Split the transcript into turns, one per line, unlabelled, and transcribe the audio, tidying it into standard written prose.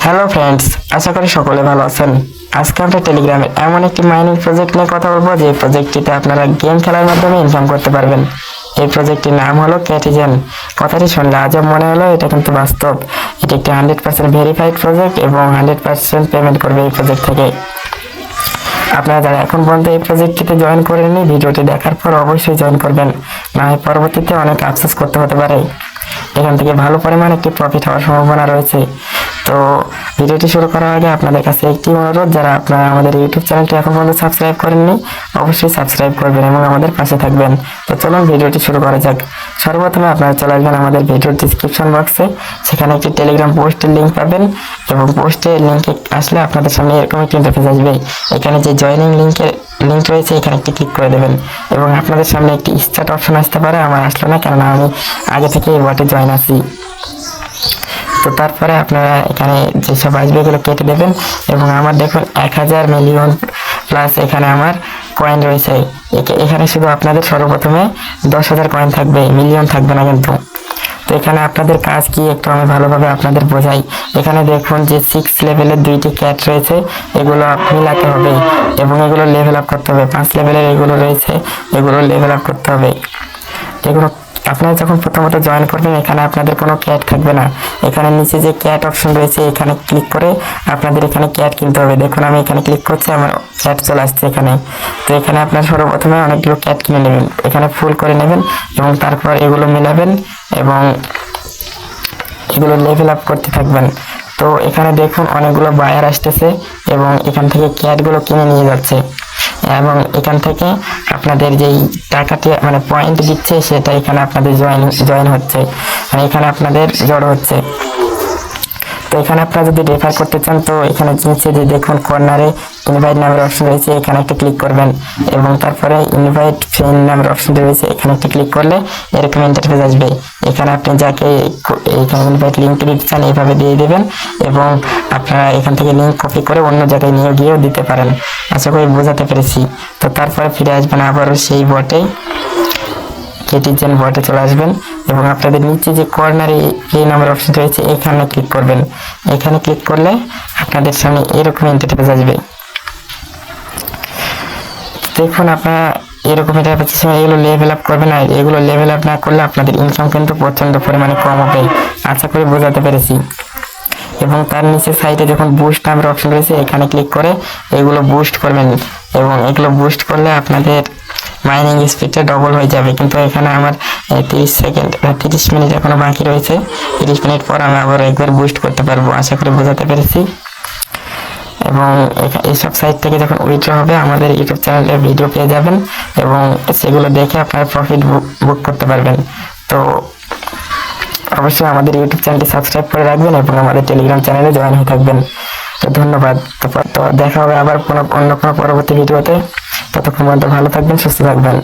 Hello friends, আশা করি সকলে ভালো আছেন। আজকে আমরা টেলিগ্রামে এমন একটি মাইনিং প্রজেক্ট নিয়ে কথা বলবো যে প্রজেক্টটিতে আপনারা গেম খেলার মাধ্যমে ইনকাম করতে পারবেন। এই প্রজেক্টটির নাম হলো ক্যাটিজেন। কথাটি শুনলে আজব মনে হলো, এটা কিন্তু বাস্তব। এটি একটি 100% ভেরিফাইড প্রজেক্ট এবং 100% পেমেন্ট করবে এই প্রজেক্ট থেকে। আপনারা যারা এখন পর্যন্ত এই প্রজেক্টটিতে জয়েন করেননি, ভিডিওটি দেখার পর অবশ্যই জয়েন করবেন, না হয় পরবর্তীতে অনেক আফসোস করতে হতে পারে। এখান থেকে ভালো পরিমাণ একটি প্রফিট হওয়ার সম্ভাবনা রয়েছে। তো ভিডিওটি শুরু করার আগে আপনাদের কাছে একটি অনুরোধ, যারা আপনারা আমাদের ইউটিউব চ্যানেলটি এখন পর্যন্ত সাবস্ক্রাইব করেননি, অবশ্যই সাবস্ক্রাইব করবেন এবং আমাদের পাশে থাকবেন। তো চলুন ভিডিওটি শুরু করা যাক। সর্বপ্রথমে আপনারা চলে আসবেন আমাদের ভিডিওর ডিসক্রিপশন বক্সে, সেখানে একটি টেলিগ্রাম পোস্টের লিঙ্ক পাবেন এবং পোস্টের লিঙ্কে আসলে আপনাদের সামনে এরকম একটি ইন্টারফেস আসবে। এখানে যে জয়েনিং লিঙ্ক রয়েছে, এখানে একটি ক্লিক করে দেবেন এবং আপনাদের সামনে একটি স্টার্ট অপশন আসতে পারে। আমার আসলো না, কেননা আমি আগে থেকে এই বটে জয়েন আছি। তো তারপরে আপনারা এখানে যেসব আসবে এগুলো কেটে দেবেন এবং আমার দেখুন 1000 মিলিয়ন প্লাস এখানে আমার কয়েন রয়েছে। এখানে শুধু আপনাদের সর্বপ্রথমে 10,000 কয়েন থাকবে, মিলিয়ন থাকবে না কিন্তু। তো এখানে আপনাদের কাজ কি একটু আমি ভালোভাবে আপনাদের বোঝাই। এখানে দেখুন যে 6 লেভেলের 2টি ক্যাট রয়েছে, এগুলো মিলাতে হবে এবং এগুলো লেভেল আপ করতে হবে। 5 লেভেলের এগুলো রয়েছে, এগুলো লেভেল আপ করতে হবে। এগুলো আপনারা যখন প্রথমত জয়েন করবেন, এখানে আপনাদের কোনো ক্যাট থাকবে না। এখানে নিচে যে ক্যাট অপশন রয়েছে, এখানে ক্লিক করে আপনাদের এখানে ক্যাট কিনতে হবে। দেখুন আমি এখানে ক্লিক করছি, আমার ক্যাট চলে আসছে এখানে। তো এখানে আপনার সর্বপ্রথমে অনেকগুলো ক্যাট কিনে নেবেন, এখানে ফুল করে নেবেন এবং তারপর এগুলো মিলাবেন এবং এগুলো লেভেল আপ করতে থাকবেন। তো এখানে দেখুন অনেকগুলো বায়ার আসতেছে এবং এখান থেকে ক্যাটগুলো কিনে নিয়ে যাচ্ছে এবং এখান থেকে আপনাদের যেই টাকাটি মানে পয়েন্ট দিচ্ছে, সেটা এখানে আপনাদের জয়েন হচ্ছে, মানে এখানে আপনাদের জড়ো হচ্ছে। তো এখানে আপনারা যদি রেফার করতে চান, তো এখানে নিচে যে দেখুন কর্নারে ইনভাইট নামের অপশন রয়েছে, এখানে একটা ক্লিক করবেন এবং তারপরে ইনভাইট ফ্রেন্ড নামের অপশন রয়েছে, এখানে একটা ক্লিক করলে এরকম ইন্টারফেস আসবে। এখানে আপনি যাকে এখানে ইনভাইট লিঙ্কটি দিতে চান এইভাবে দিয়ে দেবেন এবং আপনারা এখান থেকে লিঙ্ক কপি করে অন্য জায়গায় নিয়ে গিয়েও দিতে পারেন। আশা করি বোঝাতে পেরেছি। তো তারপরে ফিরে আসবেন আবারও সেই বটে, ক্যাটিজেন বটে চলে আসবেন এবং আপনাদের নিচে যে কর্নারে এই নাম্বার অপশন রয়েছে, এখানে ক্লিক করবেন। এখানে ক্লিক করলে আপনাদের সামনে এরকম ইন্টারফেস আসবে। দেখুন আপনারা এরকম ইন্টারফেসের সময় এগুলো লেভেল আপ করবেন, আর এগুলো লেভেল আপ না করলে আপনাদের ইনকাম কিন্তু প্রচন্ড পরিমাণে কম হবে। আশা করি বোঝাতে পেরেছি। এবং তার নিচে সাইডে যখন বুস্ট নামের অপশন রয়েছে, এখানে ক্লিক করে এগুলো বুস্ট করবেন এবং এগুলো বুস্ট করলে আপনাদের মাইনিং স্পিডটা ডবল হয়ে যাবে। কিন্তু এখানে আমার 30 মিনিট এখনো বাকি রয়েছে। 30 মিনিট পর আমি আবার একবার বুস্ট করতে পারবো। আশা করি বোঝাতে পেরেছি। এবং এইসব সাইট থেকে যখন উইথড্র হবে, আমাদের ইউটিউব চ্যানেলে ভিডিও পেয়ে যাবেন এবং সেগুলো দেখে আপনারা প্রফিট বুক করতে পারবেন। তো অবশ্যই আমাদের ইউটিউব চ্যানেলটি সাবস্ক্রাইব করে রাখবেন এবং আমাদের টেলিগ্রাম চ্যানেলে জয়েন হয়ে থাকবেন। তো ধন্যবাদ। তো দেখা হবে আবার অন্য কোনো পরবর্তী ভিডিওতে। ততক্ষণ পর্যন্ত ভালো থাকবেন, সুস্থ থাকবেন।